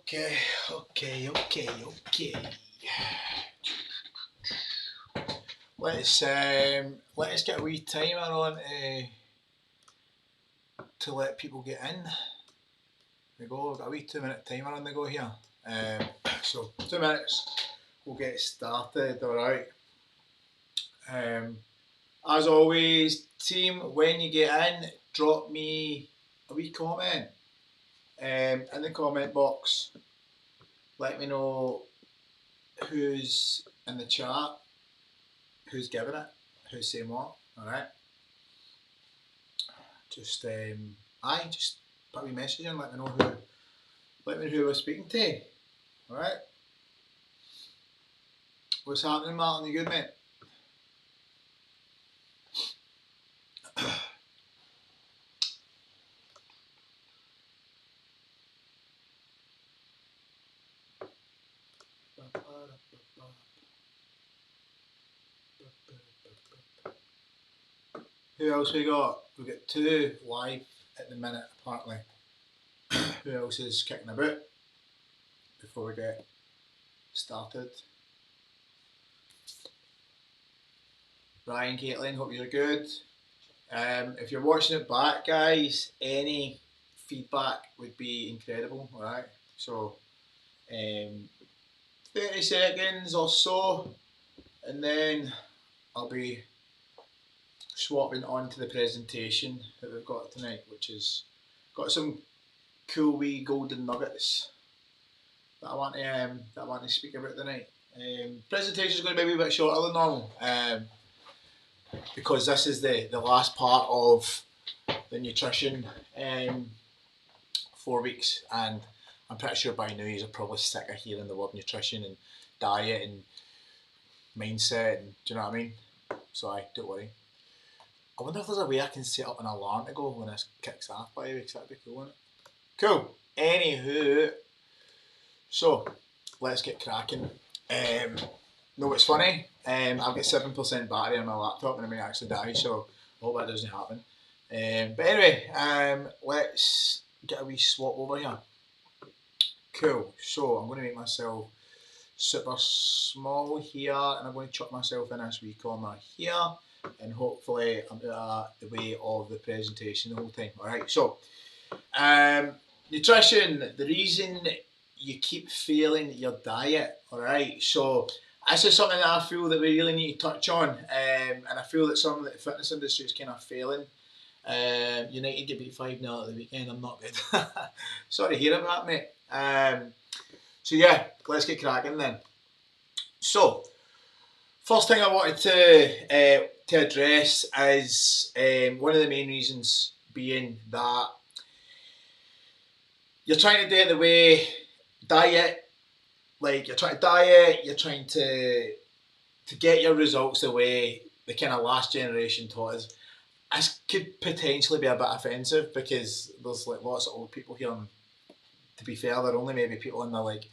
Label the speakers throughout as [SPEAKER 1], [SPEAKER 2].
[SPEAKER 1] Okay. Let's get a wee timer on to let people get in. There we go. We've got a wee 2-minute timer on the go here. So 2 minutes. We'll get started. All right. As always, team, when you get in, drop me a wee comment in the comment box. Let me know who's in the chat, who's giving it, who's saying what. All right. Just put a wee message in. Let me know who we're speaking to. All right. What's happening, Martin? You good, mate? Who else we got? We've got 2 live at the minute, apparently. Who else is kicking about before we get started? Ryan, Caitlin, hope you're good. If you're watching it back, guys, any feedback would be incredible. All right, so 30 seconds or so, and then I'll be swapping on to the presentation that we've got tonight, which has got some cool wee golden nuggets that I want to speak about tonight. Presentation is going to be a wee bit shorter than normal, because this is the last part of the nutrition 4 weeks, and I'm pretty sure by now you're probably sick of hearing the word nutrition and diet and mindset, and do you know what I mean? So don't worry. I wonder if there's a way I can set up an alarm to go when this kicks off, by the way, because that'd be cool, wouldn't it? Cool. Anywho, so let's get cracking. No, it's funny. I've got 7% battery on my laptop and I may actually die, so I hope that doesn't happen. But anyway, let's get a wee swap over here. Cool. So I'm going to make myself super small here, and I'm going to chuck myself in this wee corner here, and hopefully I'm out of the way of the presentation the whole time. Alright, so nutrition, the reason you keep failing your diet. Alright, so this is something that I feel that we really need to touch on, and I feel that some of the fitness industry is kind of failing. United get beat 5-0 at the weekend. I'm not good. Sorry to hear about that, mate. So yeah, let's get cracking then. So, first thing I wanted to address is one of the main reasons being that you're trying to do it the way diet, like you're trying to diet, you're trying to get your results the way the kind of last generation taught us. This could potentially be a bit offensive because there's like lots of old people here, and to be fair, they're only maybe people in their like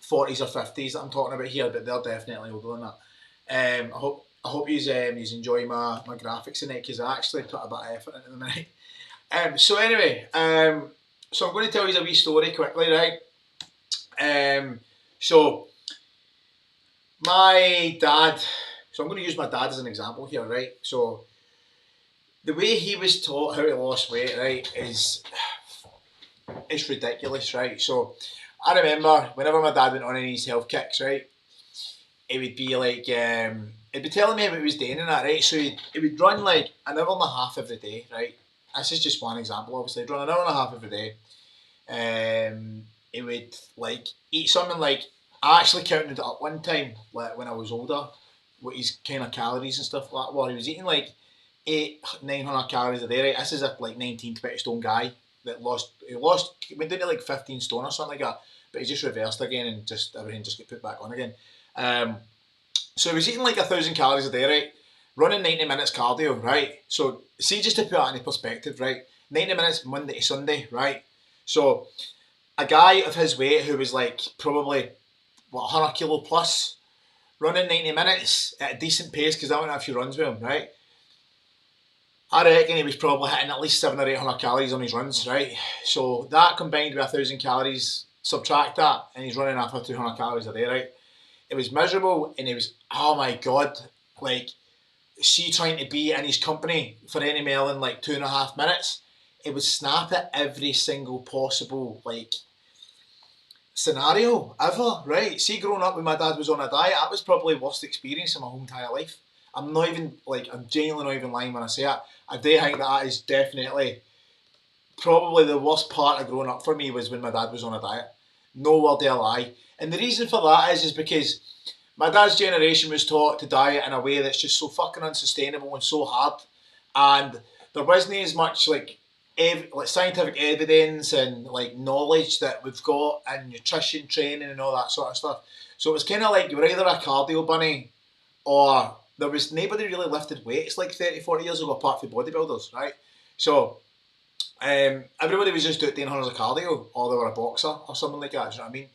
[SPEAKER 1] 40s or 50s that I'm talking about here, but they're definitely older than that. I hope you enjoy my graphics tonight, because I actually put a bit of effort into them tonight. So anyway, so I'm going to tell you a wee story quickly, right? So my dad, so I'm going to use my dad as an example here, right? So the way he was taught how to lose weight, right, is it's ridiculous, right? So I remember whenever my dad went on any health kicks, right, it would be like, he'd be telling me what he was doing and that, right? So he would run like an hour and a half every day, right? This is just one example, obviously. He'd run an hour and a half every day. He would like eat something like, I actually counted it up one time, like when I was older, what his kind of calories and stuff like that were. He was eating like 900 calories a day, right? This is a like 19, 20 stone guy that went down to like 15 stone or something like that, but he just reversed again and just everything just got put back on again. So he was eating like 1,000 calories a day, right? Running 90 minutes cardio, right? So see, just to put that into perspective, right? 90 minutes Monday to Sunday, right? So a guy of his weight who was like probably 100 kilo plus, running 90 minutes at a decent pace, because I went a few runs with him, right? I reckon he was probably hitting at least 700 or 800 calories on his runs, right? So that combined with 1,000 calories subtract that, and he's running after 200 calories a day, right? It was miserable, and it was, oh my god, like, see trying to be in his company for any more than like 2.5 minutes. It would snap at every single possible like scenario ever, right? See, growing up when my dad was on a diet, that was probably the worst experience in my whole entire life. I'm not even like, I'm genuinely not even lying when I say it. I do think that is definitely probably the worst part of growing up for me was when my dad was on a diet. No word of a lie. And the reason for that is because my dad's generation was taught to diet in a way that's just so fucking unsustainable and so hard. And there wasn't as much like scientific evidence and like knowledge that we've got in nutrition training and all that sort of stuff. So it was kind of like you were either a cardio bunny or there was nobody really lifted weights like 30, 40 years ago apart from bodybuilders, right? So everybody was just doing hundreds of cardio, or they were a boxer or something like that. Do you know what I mean?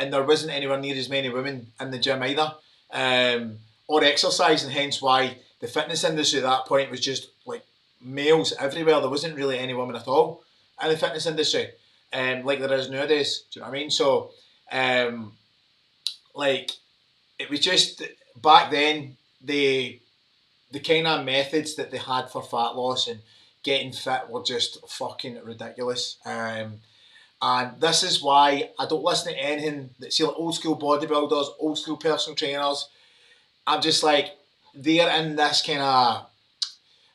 [SPEAKER 1] And there wasn't anywhere near as many women in the gym either, or exercise, and hence why the fitness industry at that point was just like males everywhere. There wasn't really any women at all in the fitness industry, like there is nowadays. Do you know what I mean? So, like, it was just back then the kind of methods that they had for fat loss and getting fit were just fucking ridiculous. And this is why I don't listen to anything that see like old school bodybuilders, old school personal trainers. I'm just like, they're in this kind of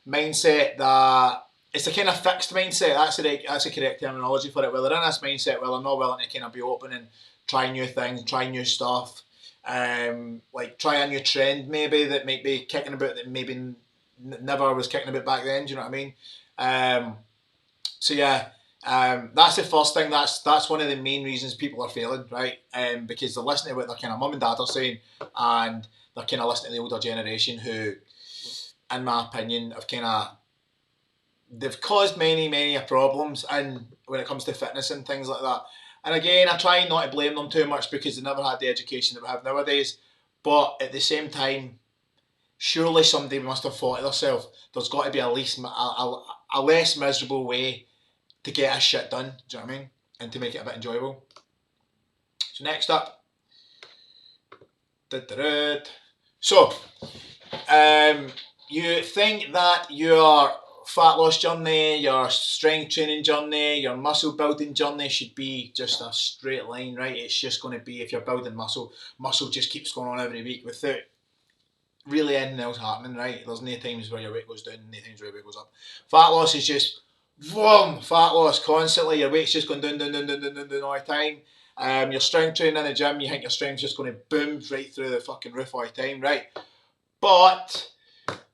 [SPEAKER 1] mindset that it's a kind of fixed mindset. That's the correct terminology for it. Where they're in this mindset where they're not willing to kind of be open and try new things, try new stuff. Like try a new trend maybe that might be kicking about that maybe never was kicking about back then. Do you know what I mean? So yeah, that's the first thing. That's one of the main reasons people are failing, right? Because they're listening to what their kind of mum and dad are saying, and they're kind of listening to the older generation who, in my opinion, have kind of they've caused many problems and when it comes to fitness and things like that. And again, I try not to blame them too much because they never had the education that we have nowadays. But at the same time, surely somebody must have thought to themselves, there's got to be at least a less miserable way to get a shit done. Do you know what I mean? And to make it a bit enjoyable. So next up, so you think that your fat loss journey, your strength training journey, your muscle building journey should be just a straight line, right? It's just going to be, if you're building muscle just keeps going on every week without really anything else happening, right? There's no times where your weight goes down, no times where your weight goes up. Fat loss is just boom, fat loss constantly. Your weight's just going down all the time. Your strength training in the gym, you think your strength's just going to boom right through the fucking roof all the time, right? But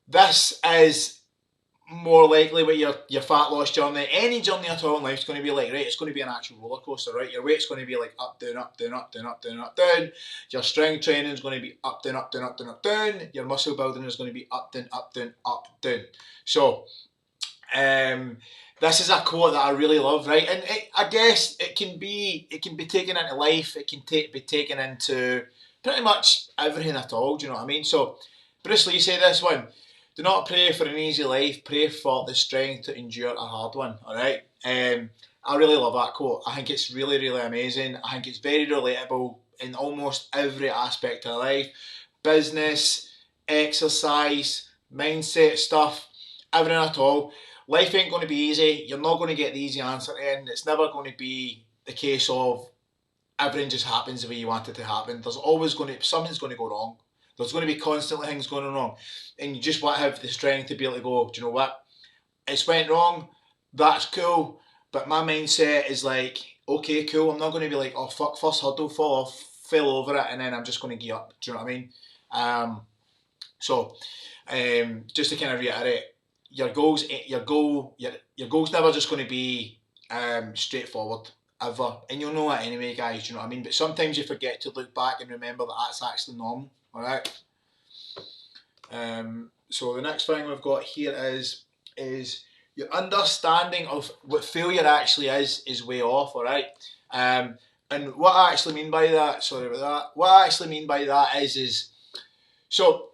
[SPEAKER 1] this is more likely with your fat loss journey, any journey at all in life is going to be like, right, it's going to be an actual roller coaster, right? Your weight's going to be like up, down, up, down, up, down, up, down, up, down. Your strength training is going to be up, down, up, down, up, down, up, down. Your muscle building is going to be up, down, up, down, up, down. So, this is a quote that I really love, right? And I guess it can be taken into life. It can be taken into pretty much everything at all. Do you know what I mean? So, Bruce Lee said this one. Do not pray for an easy life, pray for the strength to endure a hard one, alright? I really love that quote. I think it's really amazing. I think it's very relatable in almost every aspect of life. Business, exercise, mindset stuff, everything at all. Life ain't going to be easy. You're not going to get the easy answer in. It's never going to be the case of everything just happens the way you want it to happen. There's always going to, something's going to go wrong. There's going to be constantly things going wrong. And you just want to have the strength to be able to go, do you know what? It's went wrong. That's cool. But my mindset is like, okay, cool. I'm not going to be like, oh, fuck, first hurdle, fall off, fell over it, and then I'm just going to give up. Do you know what I mean? Just to kind of reiterate, your goal's never just going to be straightforward. Ever. And you'll know that anyway, guys, do you know what I mean? But sometimes you forget to look back and remember that that's actually normal. Alright. So the next thing we've got here is your understanding of what failure actually is way off, alright? And what I actually mean by that, what I actually mean by that is so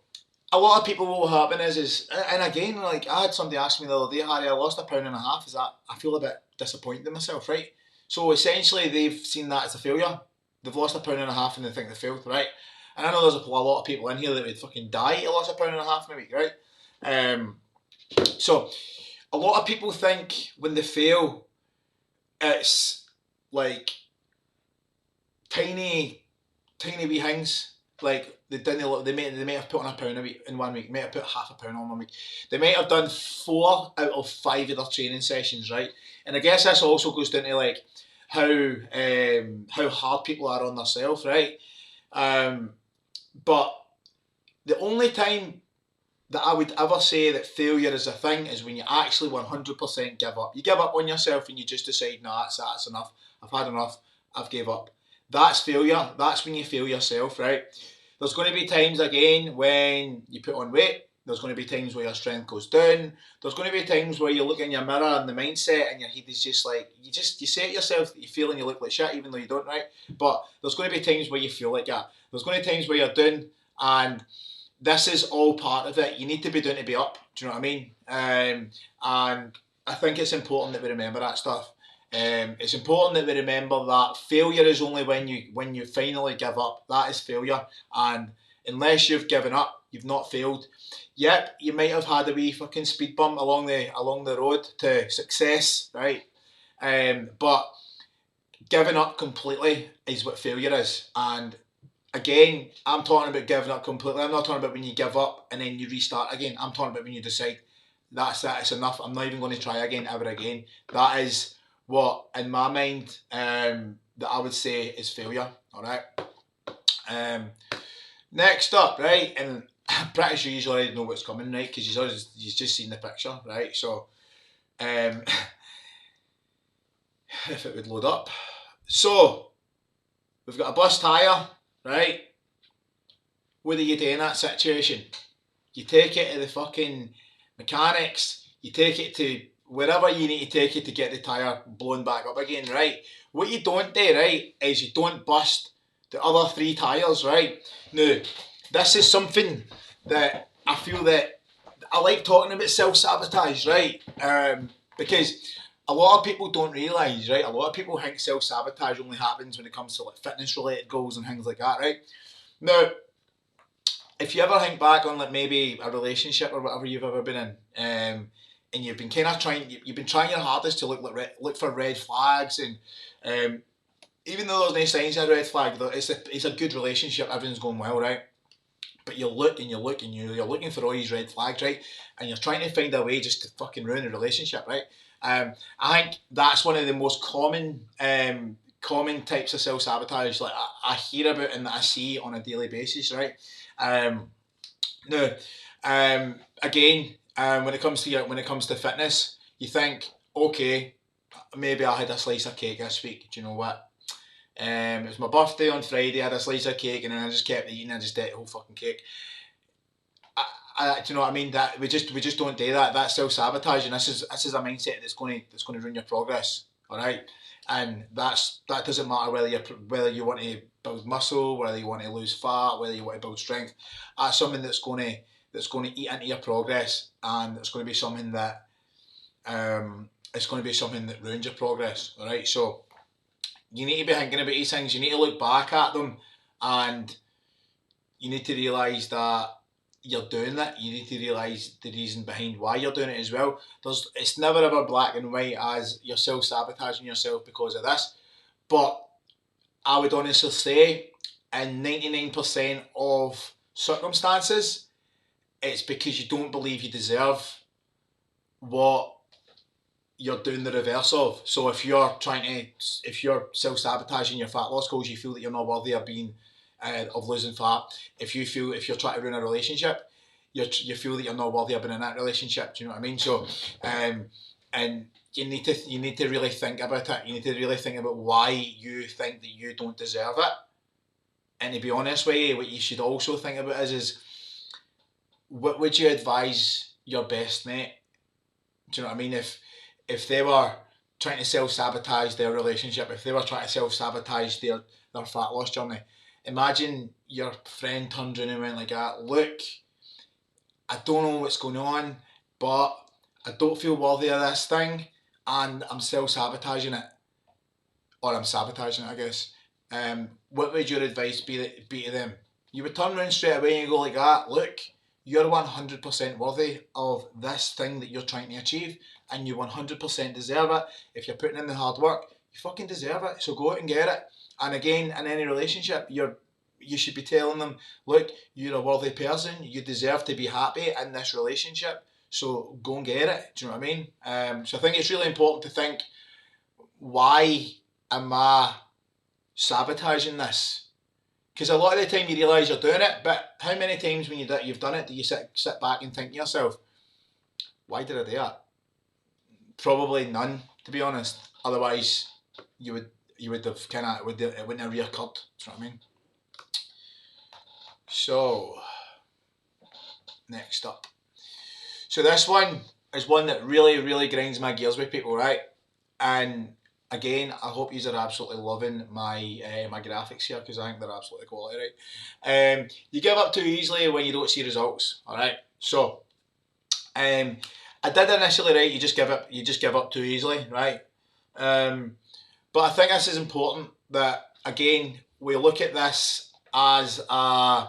[SPEAKER 1] a lot of people, what will happen is and again, like I had somebody ask me the other day, Harry, I lost 1.5 pounds, is that I feel a bit disappointed in myself, right? So essentially, they've seen that as a failure. They've lost £1.5 and they think they failed, right? And I know there's a lot of people in here that would fucking die to lose £1.5 in a week, right? So a lot of people think when they fail, it's like tiny wee things. Like they may have put on £1 a week in 1 week, may have put £0.5 on 1 week. They might have done 4 out of 5 of their training sessions, right? And I guess this also goes down to like how hard people are on themselves, right? But the only time that I would ever say that failure is a thing is when you actually 100% give up. You give up on yourself and you just decide, nah, that's enough. I've had enough. I've gave up. That's failure. That's when you fail yourself, right? There's going to be times again when you put on weight. There's going to be times where your strength goes down. There's going to be times where you look in your mirror and the mindset and your head is just like, you say to yourself that you feel and you look like shit even though you don't, right? But there's going to be times where you feel like that. There's going to be times where you're down, and this is all part of it. You need to be down to be up. Do you know what I mean? And I think it's important that we remember that stuff. It's important that we remember that failure is only when you finally give up. That is failure. And unless you've given up, you've not failed. Yep, you might have had a wee fucking speed bump along the road to success, right? But giving up completely is what failure is. And again, I'm talking about giving up completely. I'm not talking about when you give up and then you restart again. I'm talking about when you decide that's it, it's enough. I'm not even going to try again ever again. That is what, in my mind, that I would say is failure. All right. Next up, right, and I'm pretty sure you already know what's coming, right, because you've just seen the picture, right. So, if it would load up. So, we've got a bus tyre, right? What do you do in that situation? You take it to the fucking mechanics, you take it to wherever you need to take it to get the tyre blown back up again, right? What you don't do, right, is you don't bust the other 3 tyres, right? Now, this is something that I feel that I like talking about self-sabotage, right? Because a lot of people don't realise, right? A lot of people think self-sabotage only happens when it comes to like fitness-related goals and things like that, right? Now, if you ever think back on like maybe a relationship or whatever you've ever been in, and you've been kind of you've been trying your hardest to look for red flags, and even though there's no signs of a red flag, it's a good relationship, everything's going well, right? But you look and you look and you're looking for all these red flags, right? And you're trying to find a way just to fucking ruin a relationship, right? I think that's one of the most common types of self-sabotage like I hear about and that I see on a daily basis, right? Now, again, when it comes to fitness, you think, okay, maybe I had a slice of cake this week. Do you know what? It was my birthday on Friday. I had a slice of cake, and then I just kept eating. I just ate the whole fucking cake. Do you know what I mean? That we just don't do that. That's self-sabotage, and this is a mindset that's going to ruin your progress. All right, and that doesn't matter whether you want to build muscle, whether you want to lose fat, whether you want to build strength. That's something that's going to eat into your progress, and it's going to be something that ruins your progress. All right, so you need to be thinking about these things. You need to look back at them, and you need to realise that you're doing that. You need to realise the reason behind why you're doing it as well. It's never ever black and white as you're self-sabotaging yourself because of this. But I would honestly say in 99% of circumstances, it's because you don't believe you deserve what you're doing the reverse of. So if you're self-sabotaging your fat loss goals, you feel that you're not worthy of being of losing fat. If you're trying to ruin a relationship, you feel that you're not worthy of being in that relationship. Do you know what I mean? So, and you need to really think about it. You need to really think about why you think that you don't deserve it. And to be honest with you, what you should also think about is what would you advise your best mate? Do you know what I mean? If they were trying to self-sabotage their relationship, if they were trying to self-sabotage their fat loss journey, imagine your friend turned around and went like that, look, I don't know what's going on, but I don't feel worthy of this thing, and I'm self-sabotaging it. or I'm sabotaging it, I guess, what would your advice be to them? You would turn around straight away and go like that, look, you're 100% worthy of this thing that you're trying to achieve, and you 100% deserve it. If you're putting in the hard work, you fucking deserve it, so go out and get it. And again, in any relationship, you should be telling them, look, you're a worthy person, you deserve to be happy in this relationship, so go and get it. Do you know what I mean? So I think it's really important to think, why am I sabotaging this? Because a lot of the time you realise you're doing it, but how many times when you've done it do you sit back and think to yourself, why did I do that? Probably none, to be honest. Otherwise, you would have it wouldn't have reoccurred. Do you know what I mean? So, next up. So this one is one that really, really grinds my gears with people, right? And again, I hope you are absolutely loving my my graphics here, because I think they're absolutely quality, right? You give up too easily when you don't see results, all right? So, I did initially, right? You just give up too easily, right? But I think this is important, that again we look at this as a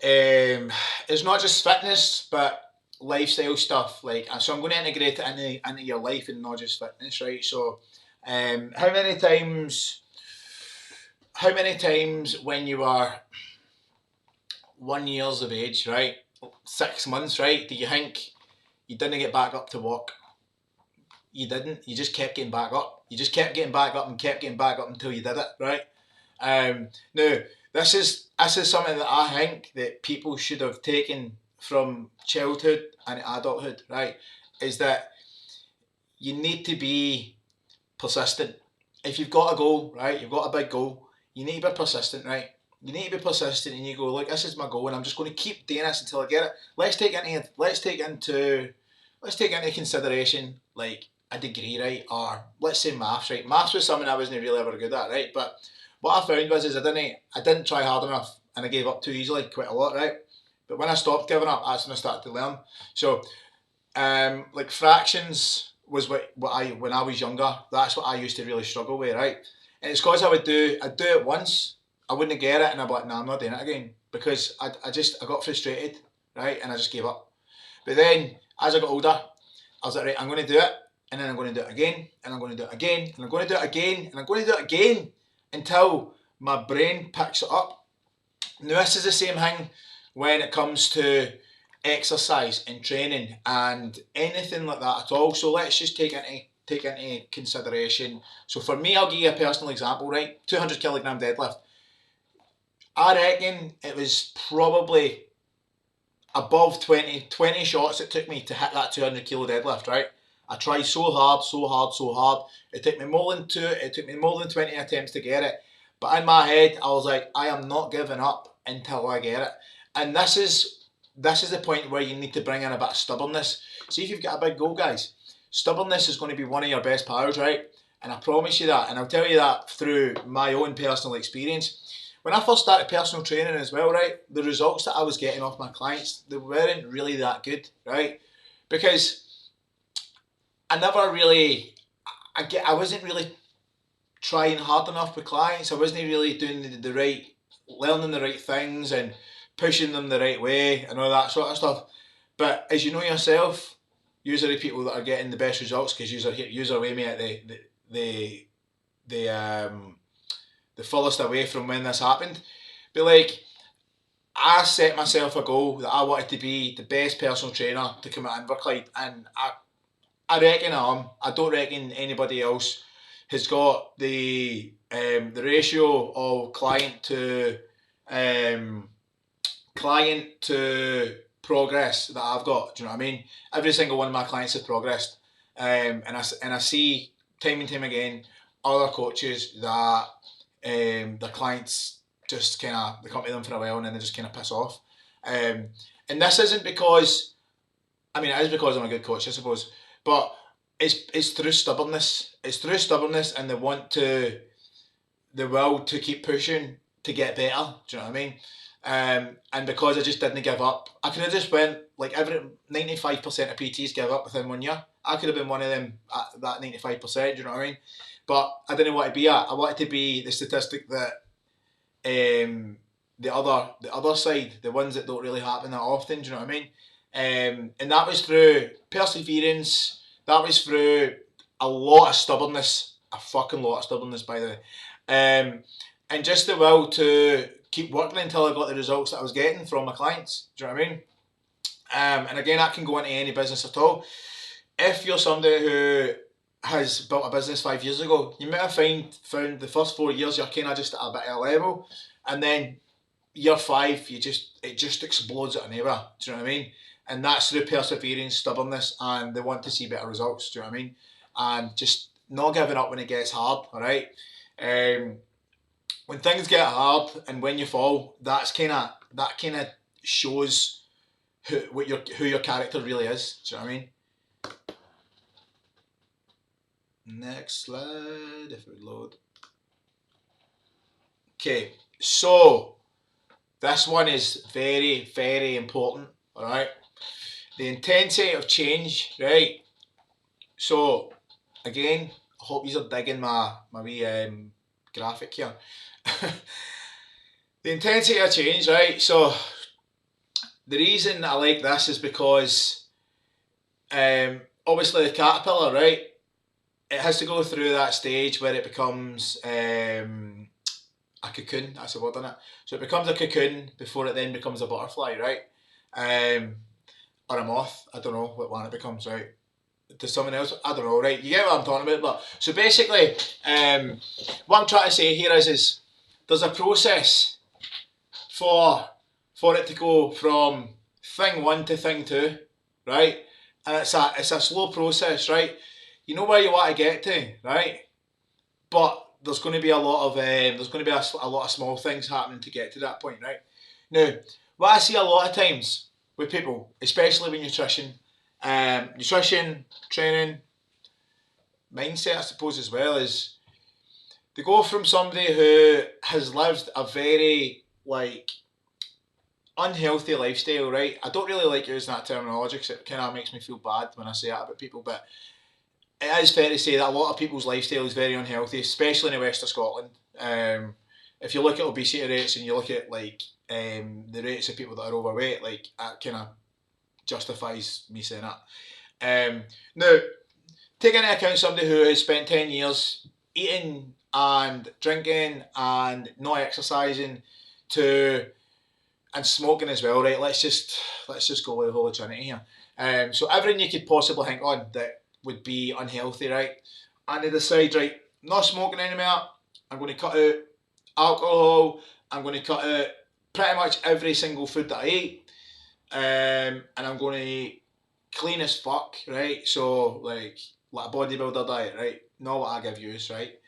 [SPEAKER 1] it's not just fitness, but lifestyle stuff. Like, so I'm going to integrate it into your life and not just fitness, right? So, how many times when you are 1 year of age, right, 6 months, right, do you think you didn't get back up to work? You didn't. You just kept getting back up. You just kept getting back up and kept getting back up until you did it, right? Now, this is something that I think that people should have taken from childhood and adulthood, right? Is that you need to be persistent. If you've got a goal, right, you've got a big goal, you need to be persistent, right? You need to be persistent, and you go, look, this is my goal, and I'm just going to keep doing this until I get it. Let's take into consideration, like, a degree, right? Or let's say maths, right? Maths was something I wasn't really ever good at, right? But what I found was I didn't try hard enough, and I gave up too easily, quite a lot, right? But when I stopped giving up, that's when I started to learn. So, like, fractions was when I was younger, that's what I used to really struggle with, right? And it's because I'd do it once, I wouldn't get it, and I'd be like, nah, I'm not doing it again, because I got frustrated, right? And I just gave up. But then, as I got older, I was like, right, I'm going to do it, and then I'm going to do it again, and I'm going to do it again, and I'm going to do it again, and I'm going to do it again, until my brain picks it up. Now, this is the same thing when it comes to exercise and training and anything like that at all. So let's just take into consideration. So for me, I'll give you a personal example, right? 200 kilogram deadlift. I reckon it was probably above 20 shots it took me to hit that 200 kilo deadlift, right? I tried so hard. It took me more than 20 attempts to get it. But in my head, I was like, I am not giving up until I get it. And this is the point where you need to bring in a bit of stubbornness. See, if you've got a big goal, guys, stubbornness is going to be one of your best powers, right? And I promise you that. And I'll tell you that through my own personal experience. When I first started personal training as well, right, the results that I was getting off my clients, they weren't really that good, right? Because I wasn't really trying hard enough with clients. I wasn't really doing learning the right things and pushing them the right way and all that sort of stuff. But as you know yourself, yous are the people that are getting the best results, because yous are way me at the furthest away from when this happened. But like, I set myself a goal that I wanted to be the best personal trainer to come at Inverclyde, and I reckon I am. I don't reckon anybody else has got the ratio of client to progress that I've got. Do you know what I mean? Every single one of my clients has progressed, and I see time and time again other coaches that their clients just they come to them for a while and then they just kind of piss off. And this isn't because, I mean, it is because I'm a good coach, I suppose, but it's through stubbornness. It's through stubbornness and the will to keep pushing to get better. Do you know what I mean? And because I just didn't give up, I could have just went like every 95% of PTs give up within 1 year. I could have been one of them at that 95%. Do you know what I mean? But I didn't want to be that. I wanted to be the statistic that the other side, the ones that don't really happen that often. Do you know what I mean? And that was through perseverance. That was through a lot of stubbornness, a fucking lot of stubbornness, by the way, and just the will to keep working until I got the results that I was getting from my clients. Do you know what I mean? And again, that can go into any business at all. If you're somebody who has built a business 5 years ago, you might have found the first 4 years you're kind of just at a bit of a level, and then year 5 it just explodes out of nowhere. Do you know what I mean? And that's through perseverance, stubbornness, and they want to see better results. Do you know what I mean? And just not giving up when it gets hard. All right. When things get hard and when you fall, that kind of shows who your character really is. Do you know what I mean? Next slide, if we load. Okay, so this one is very, very important. All right, the intensity of change. Right. So again, I hope you are digging my wee graphic here. The intensity of change. Right. So the reason I like this is because obviously the caterpillar, right? It has to go through that stage where it becomes a cocoon. That's the word, isn't it? So it becomes a cocoon before it then becomes a butterfly, right? Or a moth. I don't know what one it becomes, right? To someone else, I don't know, right? You get what I'm talking about. But so basically, what I'm trying to say here is there's a process for it to go from thing 1 to thing 2, right? And it's a slow process, right? You know where you want to get to, right? But there's going to be a lot of small things happening to get to that point, right? Now, what I see a lot of times with people, especially with nutrition, training, mindset, I suppose as well, is they go from somebody who has lived a very unhealthy lifestyle, right? I don't really like using that terminology because it kind of makes me feel bad when I say that about people, but it is fair to say that a lot of people's lifestyle is very unhealthy, especially in the west of Scotland. If you look at obesity rates and you look at the rates of people that are overweight, that kind of justifies me saying that. Now, take into account somebody who has spent 10 years eating and drinking and not exercising and smoking as well, right? Let's just go with the Holy Trinity here. So everything you could possibly think on that would be unhealthy, right? And they decide, right, not smoking anymore, I'm going to cut out alcohol, I'm going to cut out pretty much every single food that I eat, and I'm going to eat clean as fuck, right? So like a bodybuilder diet, right? Not what I give you, right?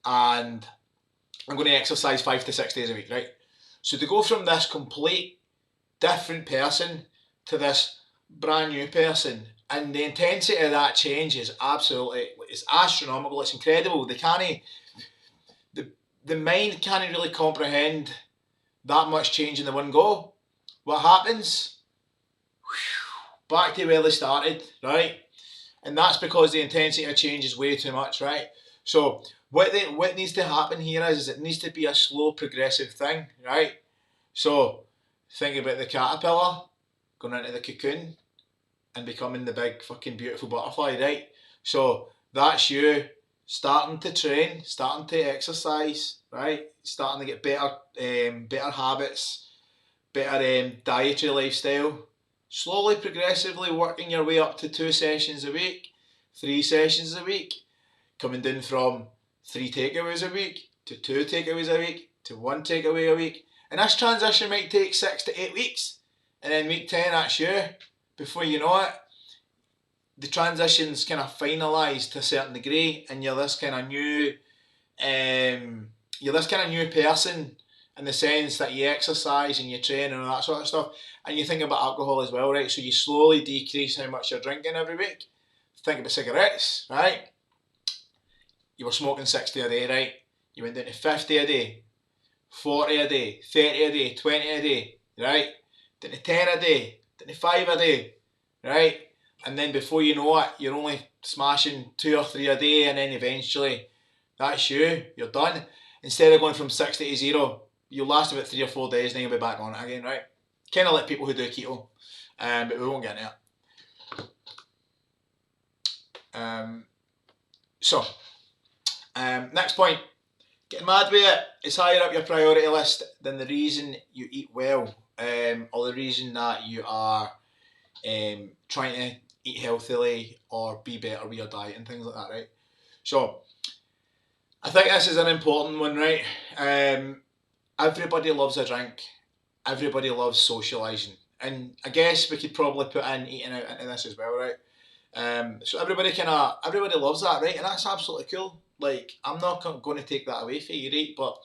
[SPEAKER 1] And I'm going to exercise 5 to 6 days a week, right? So to go from this complete different person to this brand new person, and the intensity of that change is it's astronomical, it's incredible. The mind can't really comprehend that much change in the one go. What happens? Back to where they started, right? And that's because the intensity of change is way too much, right? So what needs to happen here is it needs to be a slow, progressive thing, right? So think about the caterpillar going into the cocoon and becoming the big fucking beautiful butterfly, right? So that's you starting to train, starting to exercise, right? Starting to get better habits, better dietary lifestyle. Slowly, progressively working your way up to 2 sessions a week, 3 sessions a week, coming down from 3 takeaways a week to 2 takeaways a week to 1 takeaway a week. And this transition might take 6 to 8 weeks. And then week 10, that's you. Before you know it, the transition's kind of finalised to a certain degree, and you're this kind of new person in the sense that you exercise and you train and all that sort of stuff. And you think about alcohol as well, right? So you slowly decrease how much you're drinking every week. Think about cigarettes, right? You were smoking 60 a day, right? You went down to 50 a day. 40 a day, 30 a day, 20 a day, right? Then to 10 a day, then to 5 a day, right? And then before you know it, you're only smashing 2 or 3 a day, and then eventually that's you're done. Instead of going from 60 to 0, you'll last about 3 or 4 days, then you'll be back on it again, right? Kind of like people who do keto, but we won't get into it. Next point, getting mad with it is higher up your priority list than the reason you eat well, or the reason that you are trying to eat healthily or be better with your diet and things like that, right? So, I think this is an important one, right? Everybody loves a drink. Everybody loves socialising. And I guess we could probably put in eating out into this as well, right? So everybody loves that, right? And that's absolutely cool. Like, I'm not going to take that away from you, right? But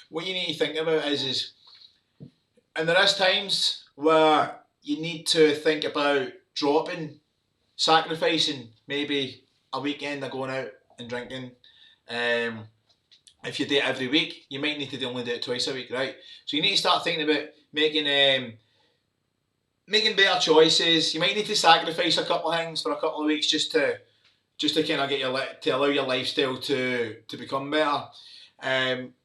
[SPEAKER 1] what you need to think about is, and there is times where you need to think about dropping, sacrificing maybe a weekend of going out and drinking. If you do it every week, you might need to only do it twice a week, right? So you need to start thinking about making better choices. You might need to sacrifice a couple of things for a couple of weeks just to kind of get to allow your lifestyle to become better.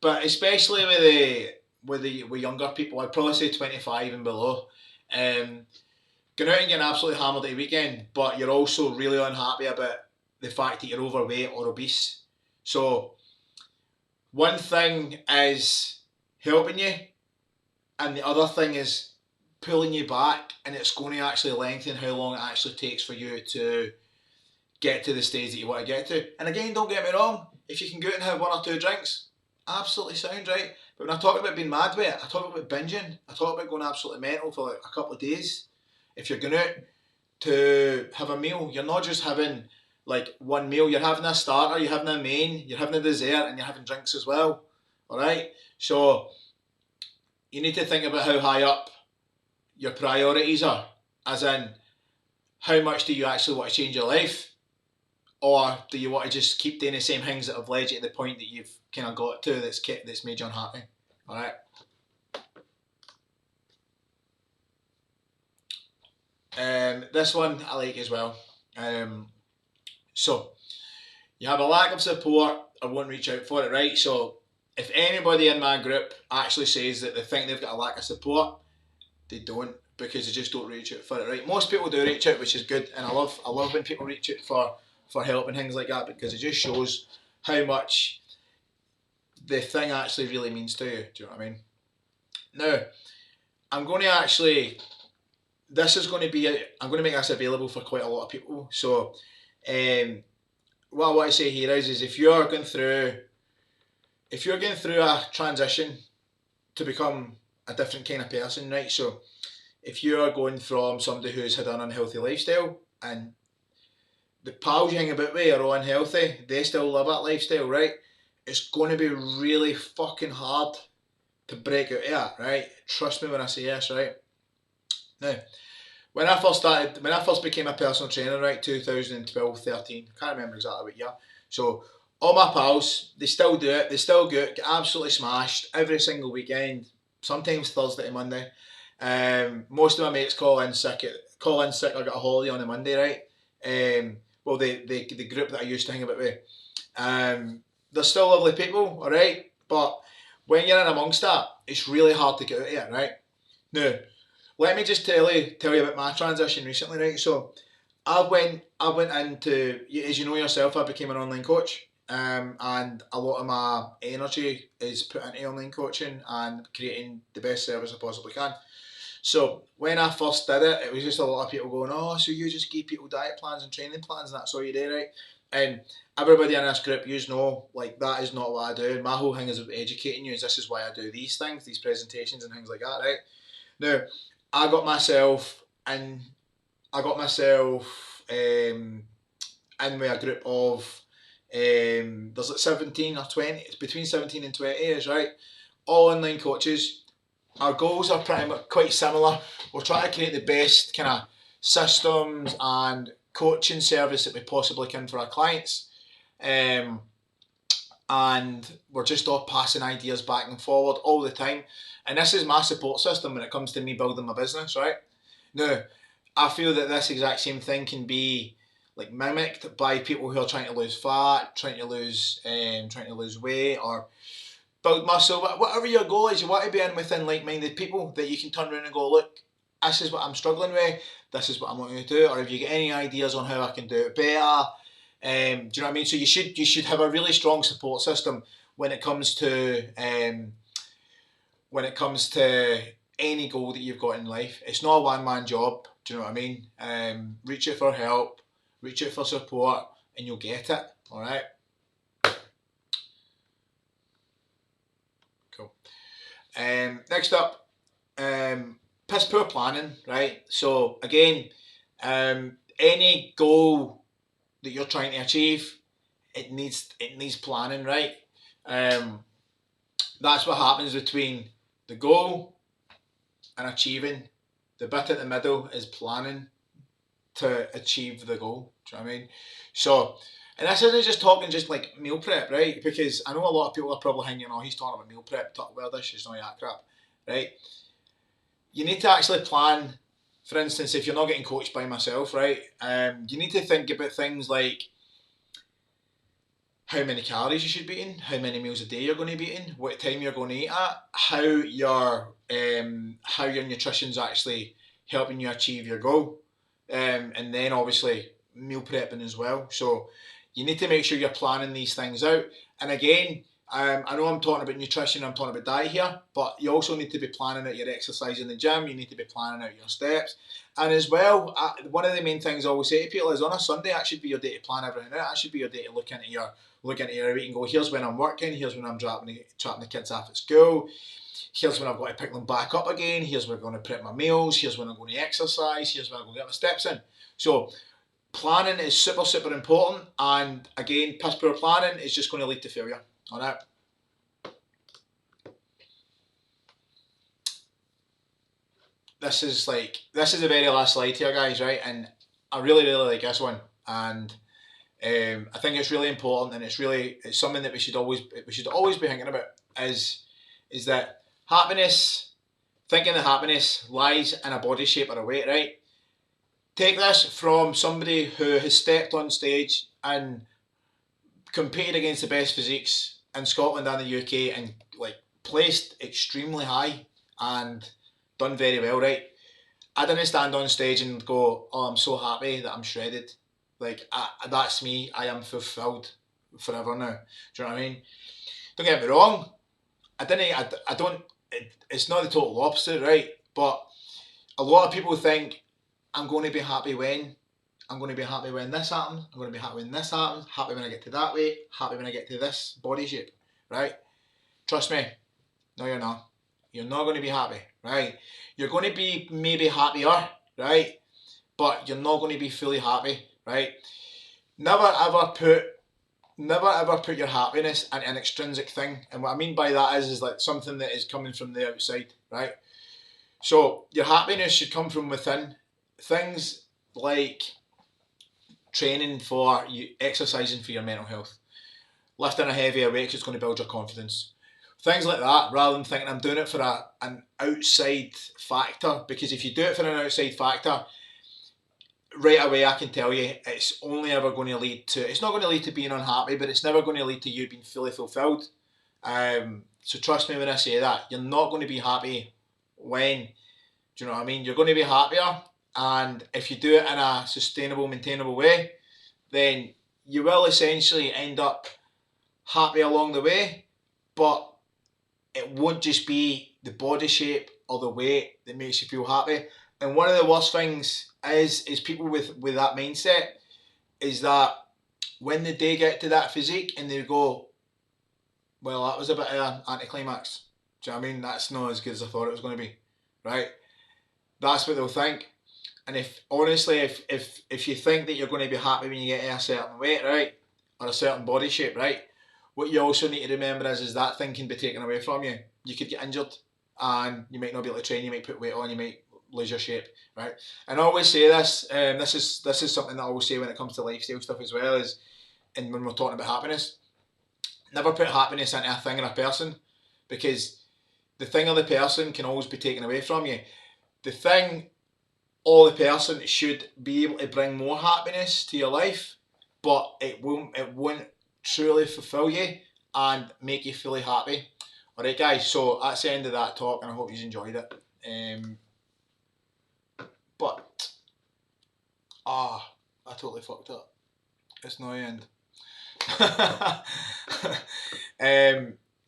[SPEAKER 1] But especially with younger people, I'd probably say 25 and below. Going out and getting absolutely hammered at the weekend, but you're also really unhappy about the fact that you're overweight or obese. So one thing is helping you, and the other thing is pulling you back, and it's going to actually lengthen how long it actually takes for you to get to the stage that you want to get to. And again, don't get me wrong, if you can go out and have 1 or 2 drinks, absolutely sound, right? But when I talk about being mad with it, I talk about binging, I talk about going absolutely mental for like a couple of days. If you're going out to have a meal, you're not just having like one meal, you're having a starter, you're having a main, you're having a dessert, and you're having drinks as well. Alright? So you need to think about how high up your priorities are, as in how much do you actually want to change your life, or do you want to just keep doing the same things that have led you to the point that you've kind of got to that's made you unhappy. Alright? This one I like as well. So you have a lack of support or won't reach out for it, right? So if anybody in my group actually says that they think they've got a lack of support, they don't, because they just don't reach out for it, right? Most people do reach out, which is good, and I love when people reach out for help and things like that, because it just shows how much the thing actually really means to you. Do you know what I mean? Now, I'm going to make this available for quite a lot of people. So, what I want to say here is if you're going through a transition to become a different kind of person, right? So, if you're going from somebody who's had an unhealthy lifestyle, and the pals you hang about with are all unhealthy, they still live that lifestyle, right? It's going to be really fucking hard to break out of that, right? Trust me when I say this, right? Now, when I first became a personal trainer, right, 2012, 13, I can't remember exactly what year. So, all my pals, they still do it, they still get absolutely smashed every single weekend, sometimes Thursday to Monday. Most of my mates call in sick or get a holiday on a Monday, right? Well, the group that I used to hang about with. They're still lovely people, alright? But when you're in amongst that, it's really hard to get out of it, right? Now, let me just tell you about my transition recently, right? So, I went into, as you know yourself, I became an online coach, and a lot of my energy is put into online coaching and creating the best service I possibly can. So when I first did it, it was just a lot of people going, "Oh, so you just give people diet plans and training plans, and that's all you do, right?" And everybody in this group, you know, like, that is not what I do. My whole thing is about educating you. This is why I do these things, these presentations and things like that, right? Now, I got myself in with a group of there's like 17 or 20. It's between 17 and 20 years, right? All online coaches. Our goals are pretty much quite similar. We're trying to create the best kind of systems and coaching service that we possibly can for our clients. and we're just all passing ideas back and forward all the time. And this is my support system when it comes to me building my business, right? Now, I feel that this exact same thing can be like mimicked by people who are trying to lose fat, trying to lose weight, or build muscle, whatever your goal is. You want to be in within like-minded people that you can turn around and go, look, this is what I'm struggling with, this is what I'm wanting to do, or if you get any ideas on how I can do it better. Do you know what I mean? So you should have a really strong support system when it comes to any goal that you've got in life. It's not a one-man job. Do you know what I mean? Reach out for help, reach out for support, and you'll get it. All right. Cool. Next up, piss poor planning. Right. So again, any goal that you're trying to achieve, it needs planning. Right. That's what happens between the goal and achieving. The bit at the middle is planning to achieve the goal. Do you know what I mean? So, and this isn't just talking just like meal prep, right? Because I know a lot of people are probably thinking, oh, he's talking about meal prep, well, this is not that crap, right? You need to actually plan. For instance, if you're not getting coached by myself, right, you need to think about things like how many calories you should be eating, how many meals a day you're going to be eating, what time you're going to eat at, how your nutrition's actually helping you achieve your goal, and then obviously meal prepping as well. So you need to make sure you're planning these things out. And again, I know I'm talking about nutrition, I'm talking about diet here, but you also need to be planning out your exercise in the gym. You need to be planning out your steps. And as well, one of the main things I always say to people is on a Sunday, that should be your day to plan everything out. That should be your day to look into your week and go, here's when I'm working, here's when I'm dropping the kids off at school, here's when I've got to pick them back up again, here's when I'm going to prep my meals, here's when I'm going to exercise, here's when I'm going to get my steps in. So planning is super, super important, and again, piss poor planning is just going to lead to failure. Alright. This is the very last slide here, guys, right? And I really, really like this one. And I think it's really important, and it's something that we should always be thinking about is that thinking that happiness lies in a body shape or a weight, right? Take this from somebody who has stepped on stage and competed against the best physiques in Scotland and the UK and like placed extremely high and done very well, right? I didn't stand on stage and go, oh, I'm so happy that I'm shredded. Like, that's me. I am fulfilled forever now. Do you know what I mean? Don't get me wrong. I don't, it's not the total opposite, right? But a lot of people think, I'm going to be happy when this happens. I'm going to be happy when this happens. Happy when I get to that weight. Happy when I get to this body shape, right? Trust me. No, you're not. You're not going to be happy, right? You're going to be maybe happier, right? But you're not going to be fully happy, right? Never ever put your happiness in an extrinsic thing. And what I mean by that is like something that is coming from the outside, right? So your happiness should come from within. Things like training for you, exercising for your mental health, lifting a heavier weight because it's going to build your confidence. Things like that, rather than thinking I'm doing it for an outside factor. Because if you do it for an outside factor, right away I can tell you it's only ever going to lead to, it's not going to lead to being unhappy, but it's never going to lead to you being fully fulfilled. So trust me when I say that. You're not going to be happy when, do you know what I mean? You're going to be happier, and if you do it in a sustainable, maintainable way, then you will essentially end up happy along the way, but it won't just be the body shape or the weight that makes you feel happy. And one of the worst things is people with that mindset is that when they get to that physique and they go, well, that was a bit of an anticlimax. Do you know what I mean? That's not as good as I thought it was going to be, right? That's what they'll think. And if you think that you're going to be happy when you get to a certain weight, right, or a certain body shape, right, what you also need to remember is that thing can be taken away from you. You could get injured, and you might not be able to train. You might put weight on. You might lose your shape, right? And I always say this. This is something that I always say when it comes to lifestyle stuff as well. And when we're talking about happiness, Never put happiness into a thing or a person, because the thing or the person can always be taken away from you. The thing or the person should be able to bring more happiness to your life, but it won't truly fulfill you and make you fully happy. Alright guys, so that's the end of that talk, and I hope you enjoyed it. But I totally fucked up. It's no end.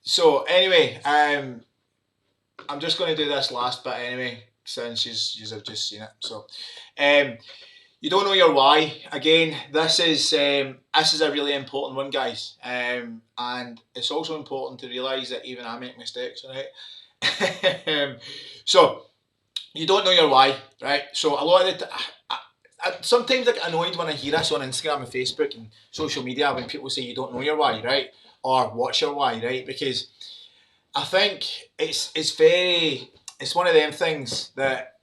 [SPEAKER 1] So anyway, I'm just going to do this last bit anyway, since you have just seen it. So, you don't know your why. Again, this is a really important one, guys. And it's also important to realise that even I make mistakes, right? So you don't know your why, right? So a lot of the sometimes I get annoyed when I hear this on Instagram and Facebook and social media when people say you don't know your why, right? Or what's your why, right? Because I think it's one of them things that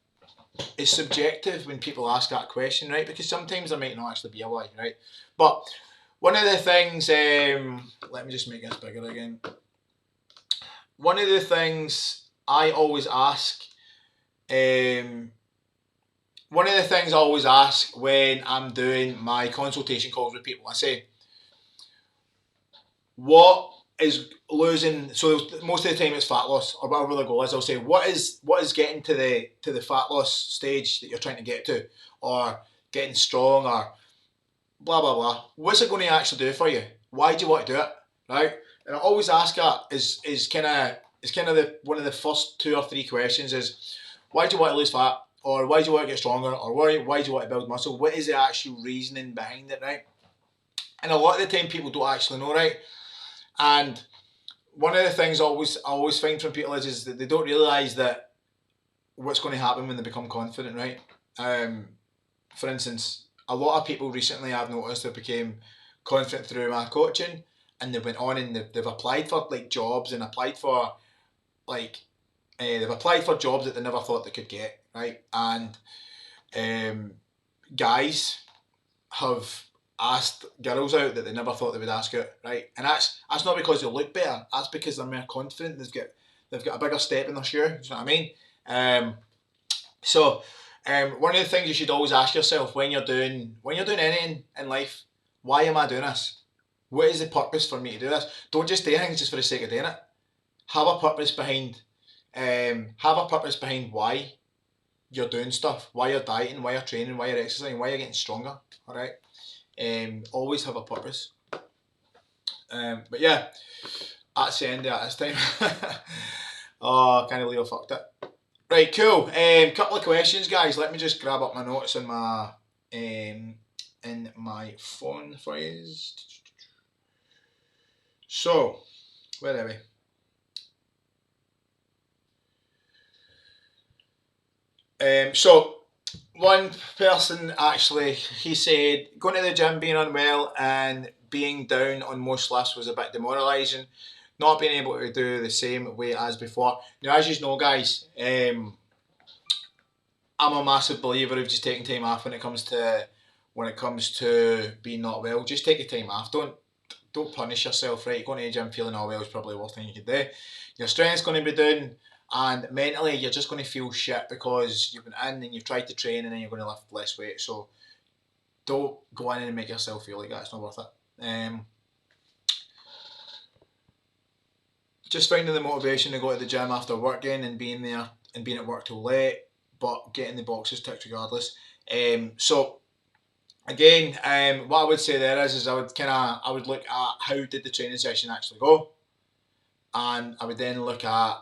[SPEAKER 1] is subjective when people ask that question, right? Because sometimes there might not actually be a why, right? But one of the things, let me just make this bigger again. One of the things I always ask, one of the things I always ask when I'm doing my consultation calls with people, I say, what is losing? So most of the time it's fat loss or whatever the goal is. I'll say, what is getting to the fat loss stage that you're trying to get to, or getting strong, or blah blah blah. What's it going to actually do for you? Why do you want to do it? Right? And I always ask that is kind of the one of the first 2 or 3 questions is, why do you want to lose fat, or why do you want to get stronger, or why do you want to build muscle? What is the actual reasoning behind it, right? And a lot of the time people don't actually know, right? And one of the things I always find from people is that they don't realise that what's going to happen when they become confident, right? For instance, a lot of people recently I've noticed have became confident through my coaching, and they went on and they've applied for like jobs and applied for like they've applied for jobs that they never thought they could get, right? And guys have asked girls out that they never thought they would ask out, right? And that's not because they look better. That's because they're more confident. They've got a bigger step in their shoe. Do you know what I mean? So one of the things you should always ask yourself when you're doing anything in life, why am I doing this? What is the purpose for me to do this? Don't just do things just for the sake of doing it. Have a purpose behind why you're doing stuff, why you're dieting, why you're training, why you're exercising, why you're getting stronger. Alright? Always have a purpose. But yeah, that's the end of it this time. Oh, I can't believe I fucked it. Right, cool. Couple of questions, guys. Let me just grab up my notes in my phone for you. So, where are we? So one person actually, he said going to the gym, being unwell, and being down on most lifts was a bit demoralising. Not being able to do the same weight as before. Now, as you know, guys, I'm a massive believer of just taking time off when it comes to being not well. Just take your time off. Don't punish yourself, right? Going to the gym feeling not well is probably the worst thing you could do. Your strength's going to be down, and mentally you're just going to feel shit because you've been in and you've tried to train and then you're going to lift less weight. So don't go in and make yourself feel like that. It's not worth it. Just finding the motivation to go to the gym after working and being there and being at work till late, but getting the boxes ticked regardless. So again, what I would say there is I would look at how did the training session actually go, and I would then look at,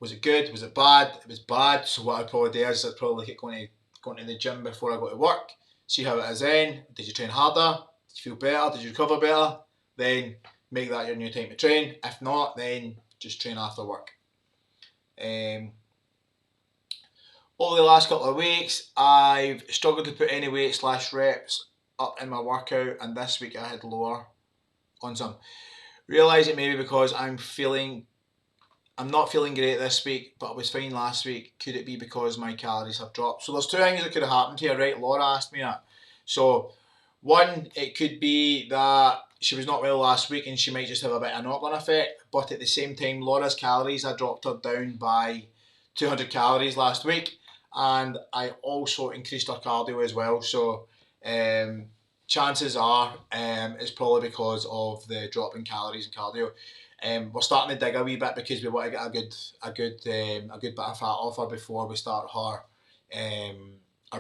[SPEAKER 1] was it good, was it bad? It was bad. So what I'd probably do is I'd probably look at going to the gym before I go to work, see how it is then. Did you train harder? Did you feel better? Did you recover better? Then make that your new time to train. If not, then just train after work. Over the last couple of weeks, I've struggled to put any weight / reps up in my workout, and this week I had lower on some. Realise it may be because I'm not feeling great this week, but I was fine last week. Could it be because my calories have dropped? So there's 2 things that could have happened here, right? Laura asked me that. So one, it could be that she was not well last week and she might just have a bit of a knock-on effect. But at the same time, Laura's calories, I dropped her down by 200 calories last week, and I also increased her cardio as well. So chances are it's probably because of the drop in calories and cardio. We're starting to dig a wee bit because we want to get a good bit of fat off her before we start her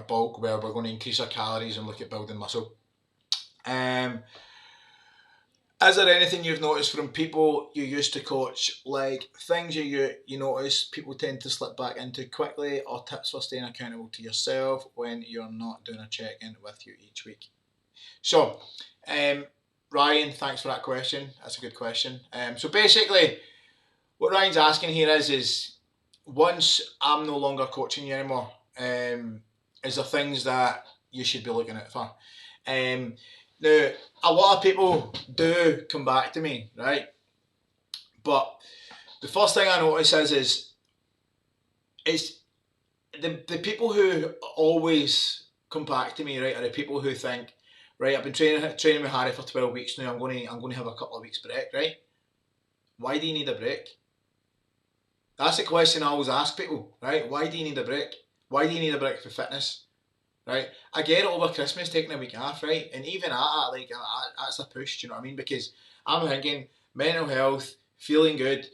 [SPEAKER 1] bulk, where we're going to increase our calories and look at building muscle. Is there anything you've noticed from people you used to coach, like things you notice people tend to slip back into quickly, or tips for staying accountable to yourself when you're not doing a check-in with you each week? So, Ryan, thanks for that question. That's a good question. So basically, what Ryan's asking here is once I'm no longer coaching you anymore, is there things that you should be looking out for? Now, a lot of people do come back to me, right? But the first thing I notice is the people who always come back to me, right, are the people who think, right, I've been training with Harry for 12 weeks now, I'm going to have a couple of weeks break, right? Why do you need a break? That's the question I always ask people, right? Why do you need a break? Why do you need a break for fitness? Right? I get it over Christmas taking a week off, right? And even at that, like, that's a push, do you know what I mean? Because I'm thinking mental health, feeling good,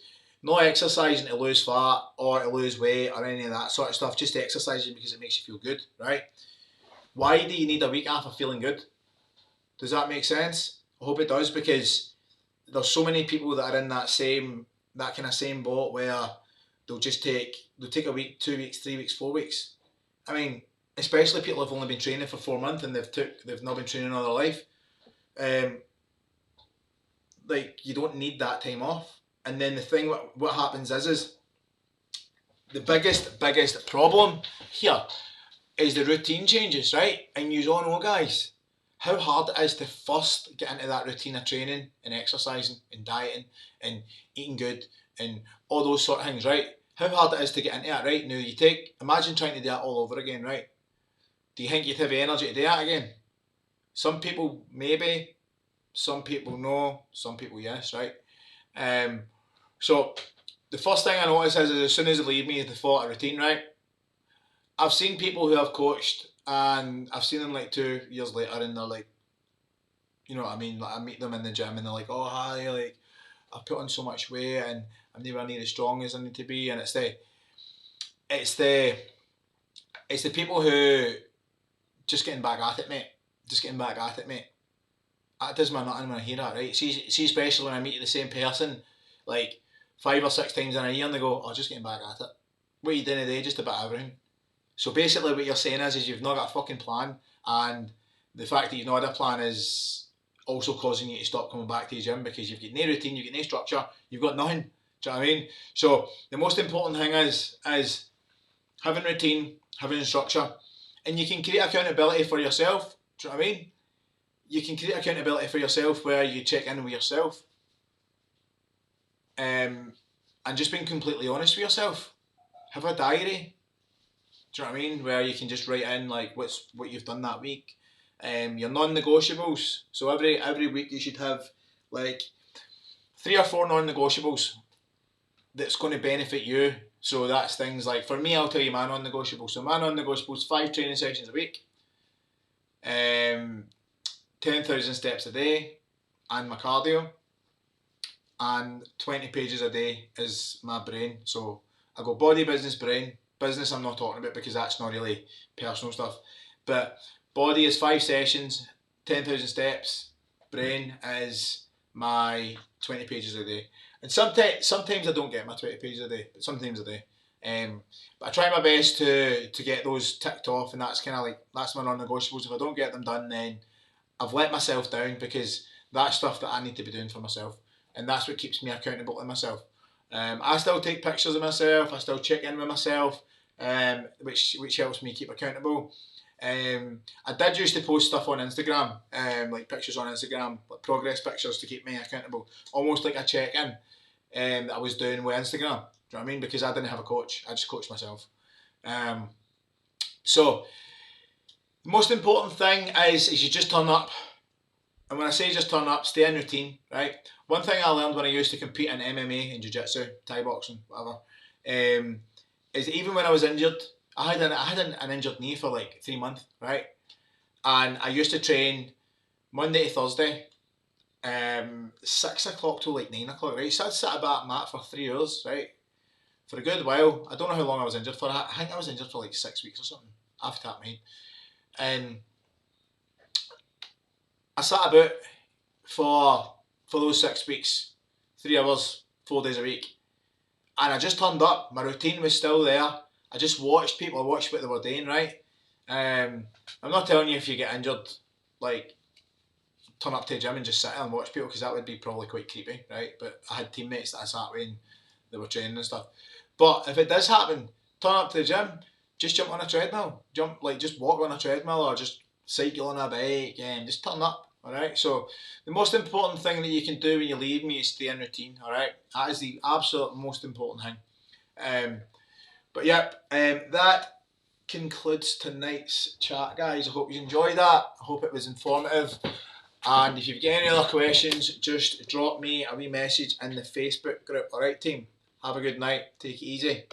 [SPEAKER 1] not exercising to lose fat or to lose weight or any of that sort of stuff, just exercising because it makes you feel good, right? Why do you need a week off of feeling good? Does that make sense? I hope it does, because there's so many people that are in that kind of same boat where they'll take a week, 2 weeks, 3 weeks, 4 weeks. I mean, especially people who've only been training for 4 months and they've not been training all their life. Like, you don't need that time off. And then the thing, what happens is the biggest problem here is the routine changes, right? And you all know, guys, how hard it is to first get into that routine of training and exercising and dieting and eating good and all those sort of things, right? How hard it is to get into that, right? Now, imagine trying to do that all over again, right? Do you think you'd have the energy to do that again? Some people maybe, some people no, some people yes, right? So the first thing I notice is as soon as they leave me, the thought of routine, right? I've seen people who I've coached and I've seen them like 2 years later and they're like, you know what I mean? Like, I meet them in the gym and they're like, oh hi, like I've put on so much weight and I'm never near as strong as I need to be. And it's the people who just getting back at it, mate. Just getting back at it, mate. That does me nothing when I hear that, right? See, especially when I meet the same person, like 5 or 6 times in a year, and they go, "Oh, just getting back at it." What are you doing today? Just about everything. So basically, what you're saying is you've not got a fucking plan, and the fact that you've not had a plan is also causing you to stop coming back to your gym because you've got no routine, you've got no structure, you've got nothing. Do you know what I mean? So the most important thing is having routine, having structure. And you can create accountability for yourself. Do you know what I mean? You can create accountability for yourself where you check in with yourself. And just being completely honest with yourself. Have a diary. Do you know what I mean? Where you can just write in like what you've done that week. Your non-negotiables. So every week you should have like 3 or 4 non-negotiables that's going to benefit you. So that's things like, for me, I'll tell you my non-negotiables. So my non-negotiables, 5 training sessions a week, 10,000 steps a day, and my cardio, and 20 pages a day is my brain. So I go body, business, brain. Business I'm not talking about because that's not really personal stuff. But body is 5 sessions, 10,000 steps. Brain is my 20 pages a day. And sometimes I don't get my 20 pages a day, but sometimes I do. But I try my best to get those ticked off, and that's kind of like, that's my non-negotiables. If I don't get them done, then I've let myself down, because that's stuff that I need to be doing for myself, and that's what keeps me accountable to myself. I still take pictures of myself, I still check in with myself, which helps me keep accountable. I did used to post stuff on Instagram, like pictures on Instagram, like progress pictures to keep me accountable, almost like a check-in that I was doing with Instagram. Do you know what I mean? Because I didn't have a coach, I just coached myself. So the most important thing is you just turn up. And when I say just turn up, stay in routine, right? One thing I learned when I used to compete in MMA and jiu-jitsu, Thai boxing, whatever, is that even when I was injured, I had an injured knee for like 3 months, right? And I used to train Monday to Thursday, 6 o'clock till like 9 o'clock, right? So I'd sit about mat for 3 hours, right? For a good while. I don't know how long I was injured for. I think I was injured for like 6 weeks or something. Off the top of my head. And I sat about for those 6 weeks, 3 hours, 4 days a week. And I just turned up. My routine was still there. I just watched people. I watched what they were doing, right? I'm not telling you if you get injured, like, turn up to the gym and just sit there and watch people, because that would be probably quite creepy, right? But I had teammates that I sat with and they were training and stuff. But if it does happen, turn up to the gym, just jump on a treadmill. Just walk on a treadmill or just cycle on a bike and just turn up, alright? So the most important thing that you can do when you leave me is stay in routine, alright? That is the absolute most important thing. But yep, that concludes tonight's chat, guys. I hope you enjoyed that. I hope it was informative. And if you've got any other questions, just drop me a wee message in the Facebook group. Alright, team? Have a good night. Take it easy.